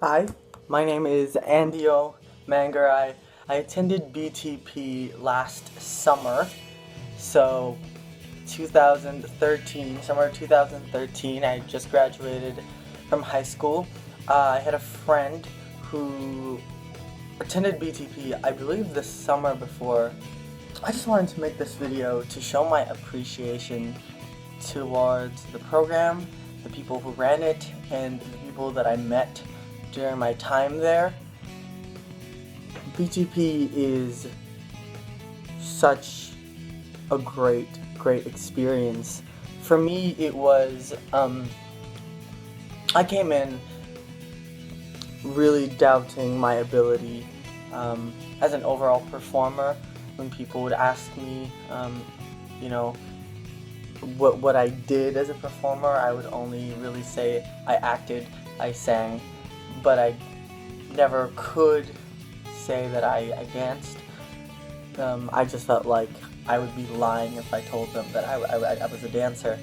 Hi, my name is Andio Mangarai. I attended BTP last summer, so 2013, summer 2013, I just graduated from high school. I had a friend who attended BTP, I believe the summer before. I just wanted to make this video to show my appreciation towards the program, the people who ran it, and the people that I met during my time there. BTP is such a great experience. For me, it was, I came in really doubting my ability as an overall performer. When people would ask me, you know, what I did as a performer, I would only really say I acted, I sang, but I never could say that I danced. I just felt like I would be lying if I told them that I was a dancer.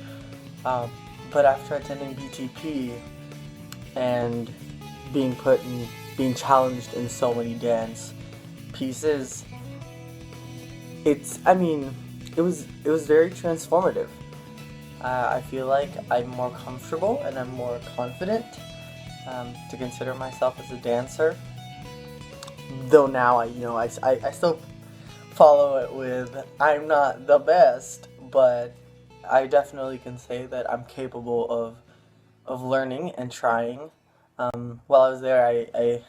But after attending BTP and being challenged in so many dance pieces, it was very transformative. I feel like I'm more comfortable and I'm more confident to consider myself as a dancer. Though now I still follow it with I'm not the best, but I definitely can say that I'm capable of learning and trying. While I was there,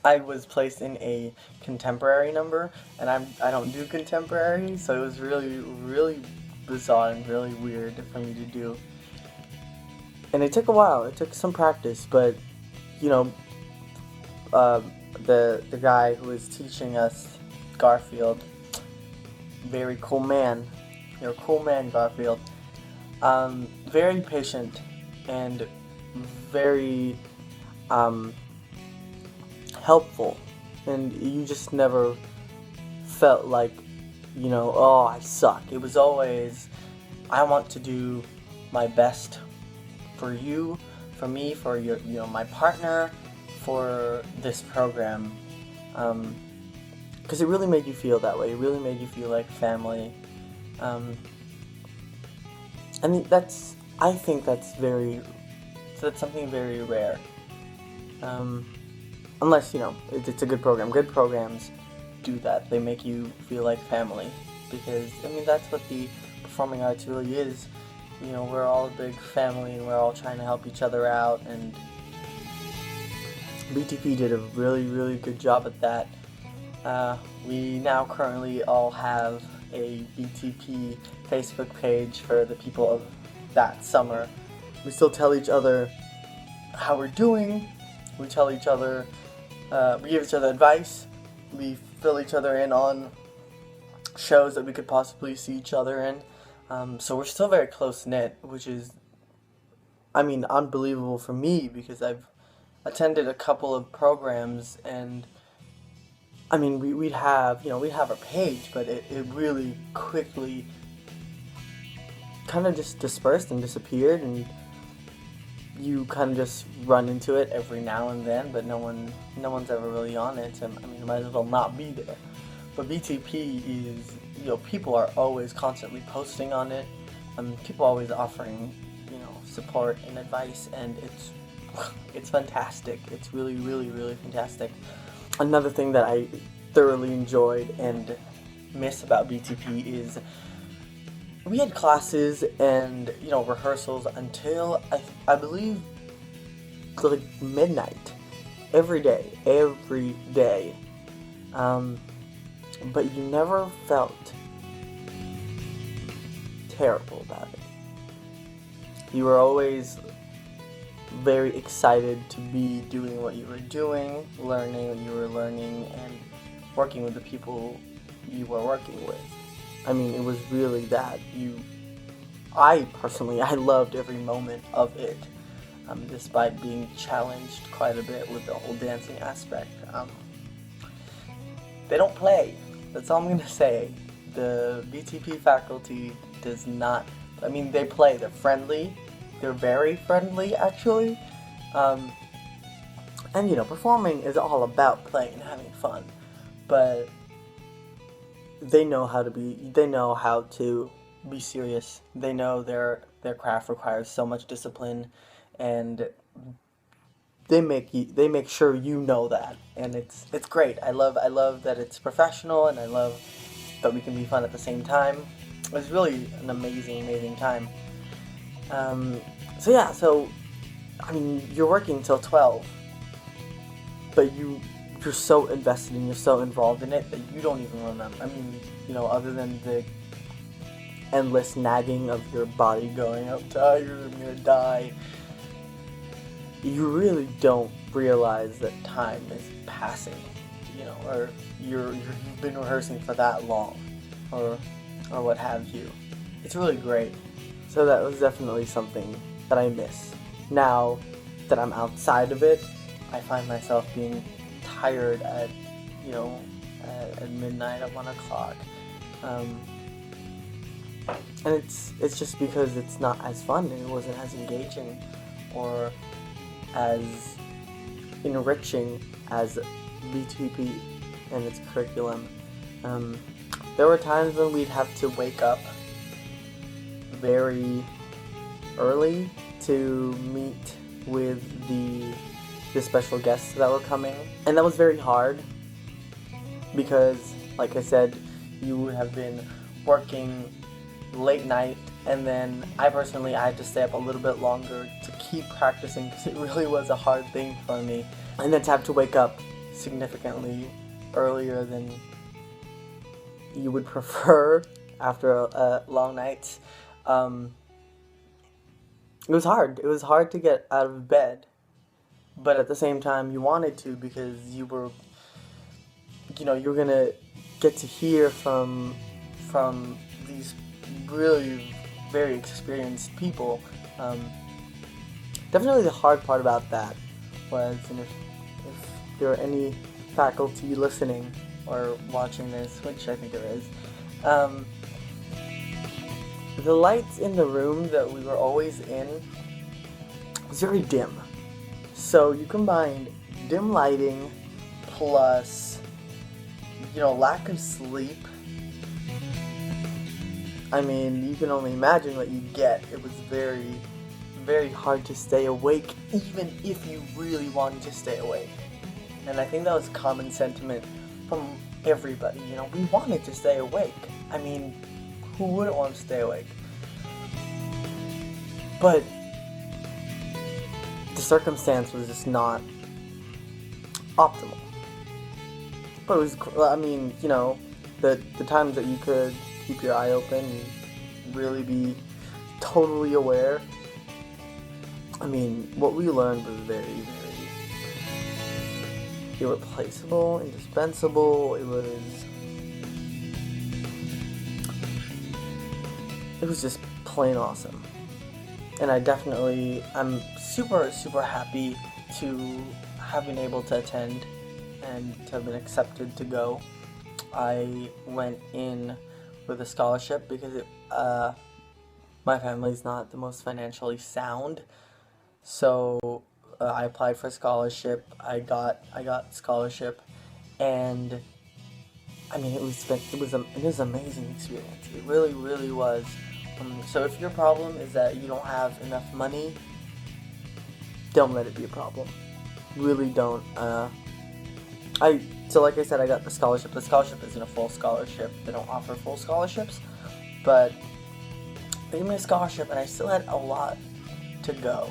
I was placed in a contemporary number, and I don't do contemporary, so it was really bizarre and really weird for me to do. And it took a while. It took some practice, but you know, uh, the guy who was teaching us, Garfield, very cool man. You're a cool man, Garfield. Very patient and very helpful, and you just never felt like, oh, I suck. It was always, I want to do my best for you, for me, for your, my partner, for this program, because it really made you feel that way. It really made you feel like family. I mean, I think that's something very rare. Unless, it's a good program. Good programs do that. They make you feel like family. Because, that's what the performing arts really is. We're all a big family and we're all trying to help each other out. And BTP did a really good job at that. We now currently all have a BTP Facebook page for the people of that summer. We still tell each other how we're doing. We tell each other, we give each other advice. We fill each other in on shows that we could possibly see each other in. So we're still very close-knit, which is, unbelievable for me, because I've attended a couple of programs, and we'd have our page, but it really quickly kind of just dispersed and disappeared, and you kind of just run into it every now and then, but no one's ever really on it, and you might as well not be there. But BTP is, people are always constantly posting on it, people always offering, support and advice, and it's fantastic. It's really fantastic. Another thing that I thoroughly enjoyed and miss about BTP is we had classes and rehearsals until I believe like midnight every day. But you never felt terrible about it. You were always very excited to be doing what you were doing, learning what you were learning, and working with the people you were working with. It was really that. I loved every moment of it, despite being challenged quite a bit with the whole dancing aspect. They don't play. That's all I'm going to say. The BTP faculty does not, they play. They're friendly. They're very friendly, actually. And performing is all about playing and having fun, but they know how to be serious. They know their craft requires so much discipline, and they make sure you know that, and it's great. I love that it's professional, and I love that we can be fun at the same time. It was really an amazing time. Um, so yeah, I mean, you're working till 12, but you're so invested and you're so involved in it that you don't even remember. I mean, other than the endless nagging of your body going, I'm tired, I'm gonna die, you really don't realize that time is passing, or you've been rehearsing for that long, or what have you. It's really great. So that was definitely something that I miss. Now that I'm outside of it, I find myself being tired at midnight, at 1 o'clock. And it's just because it's not as fun, and it wasn't as engaging or as enriching as BTP and its curriculum. There were times when we'd have to wake up very early to meet with the special guests that were coming, and that was very hard because, like I said, you would have been working late night, and then I had to stay up a little bit longer to keep practicing because it really was a hard thing for me, and then to have to wake up significantly earlier than you would prefer after a long night. It was hard. It was hard to get out of bed, but at the same time you wanted to, because you were gonna get to hear from these really very experienced people. Definitely the hard part about that was, and if there are any faculty listening or watching this, which I think there is, the lights in the room that we were always in was very dim. So you combined dim lighting plus, lack of sleep. I mean, you can only imagine what you get. It was very, very hard to stay awake, even if you really wanted to stay awake. And I think that was common sentiment from everybody. We wanted to stay awake. I mean, who wouldn't want to stay awake? But the circumstance was just not optimal. But it was, the times that you could keep your eye open and really be totally aware. I mean, what we learned was very, very irreplaceable, indispensable. It was just plain awesome. And I'm super, super happy to have been able to attend and to have been accepted to go. I went in with a scholarship because my family's not the most financially sound, so I applied for a scholarship. I got scholarship, and I mean, it was an amazing experience. It really, really was. So if your problem is that you don't have enough money, don't let it be a problem. Really don't. So like I said, I got the scholarship. The scholarship isn't a full scholarship. They don't offer full scholarships, but they gave me a scholarship, and I still had a lot to go.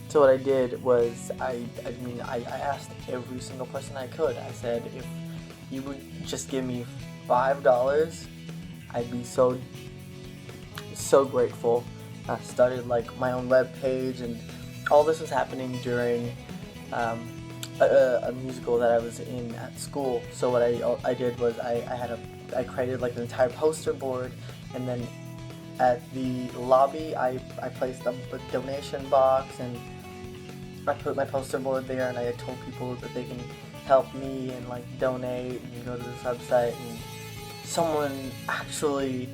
So what I did was, I asked every single person I could. I said, if you would just give me $5, I'd be so grateful. I started my own web page, and all this was happening during a musical that I was in at school. So what I did was I created an entire poster board, and then at the lobby I placed a donation box, and I put my poster board there, and I told people that they can help me and donate and go to this website, and someone actually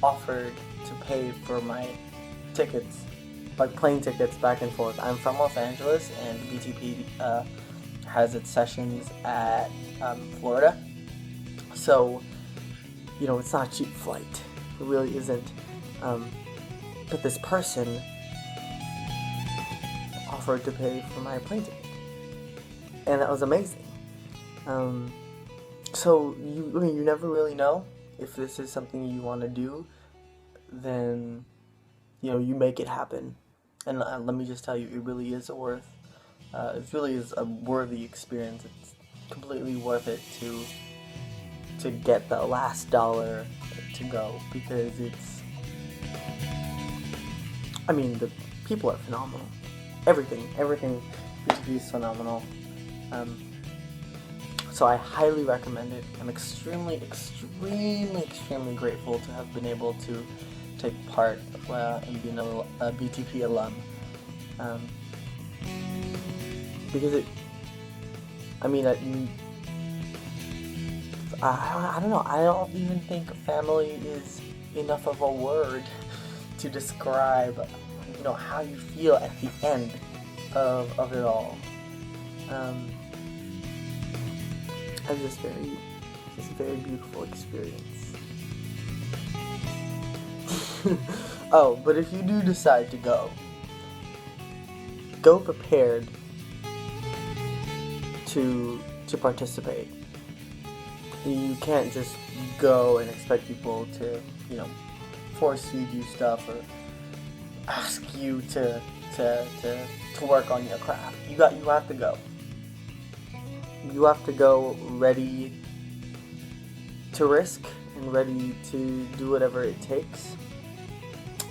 offered to pay for my tickets like plane tickets back and forth. I'm from Los Angeles, and BTP has its sessions at Florida. So, it's not a cheap flight. It really isn't. But this person offered to pay for my plane ticket, and that was amazing. So you never really know if this is something you want to do. Then you make it happen, and let me just tell you, it really is it really is a worthy experience. It's completely worth it to get the last dollar to go, because the people are phenomenal. Everything BTP is phenomenal. So I highly recommend it. I'm extremely grateful to have been able to take part in being a BTP alum. Because I don't know, I don't even think family is enough of a word to describe, how you feel at the end of it all. It's just a very beautiful experience. Oh, but if you do decide to go prepared to participate. You can't just go and expect people to, force feed you stuff or ask you to work on your craft. You have to go. You have to go ready to risk and ready to do whatever it takes.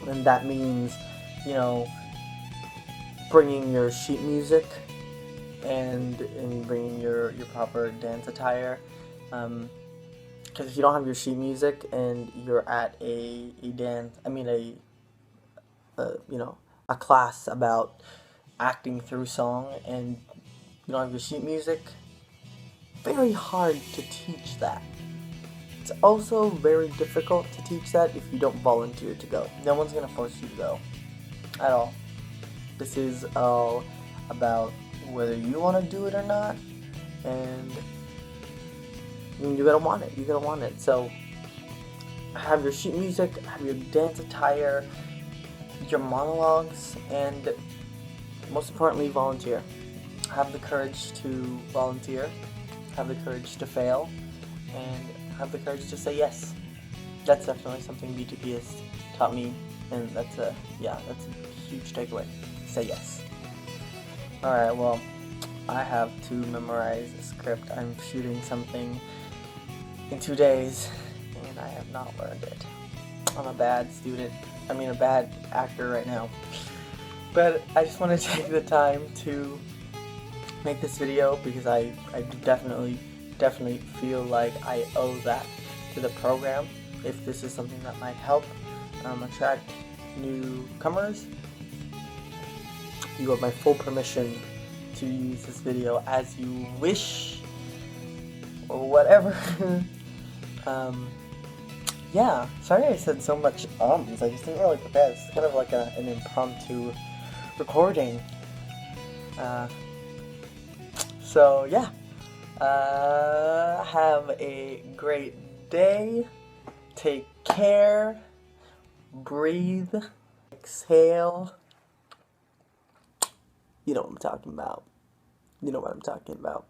And that means, bringing your sheet music and bringing your proper dance attire. Because if you don't have your sheet music and you're at a class about acting through song, and you don't have your sheet music, very hard to teach that. It's also very difficult to teach that if you don't volunteer to go. No one's going to force you to go at all. This is all about whether you want to do it or not, and you gotta want it. So have your sheet music, have your dance attire, your monologues, and most importantly, volunteer. Have the courage to volunteer, have the courage to fail, and have the courage to say yes. That's definitely something BTP has taught me, and that's a huge takeaway. Say yes. Alright, well, I have to memorize a script. I'm shooting something in 2 days, and I have not learned it. I'm a bad actor right now. But I just want to take the time to make this video, because I definitely feel like I owe that to the program. If this is something that might help attract newcomers, you have my full permission to use this video as you wish, or whatever. Yeah, sorry I said so much ums. I just didn't really prepare. It's kind of like an impromptu recording. So yeah, have a great day. Take care. Breathe. Exhale. You know what I'm talking about.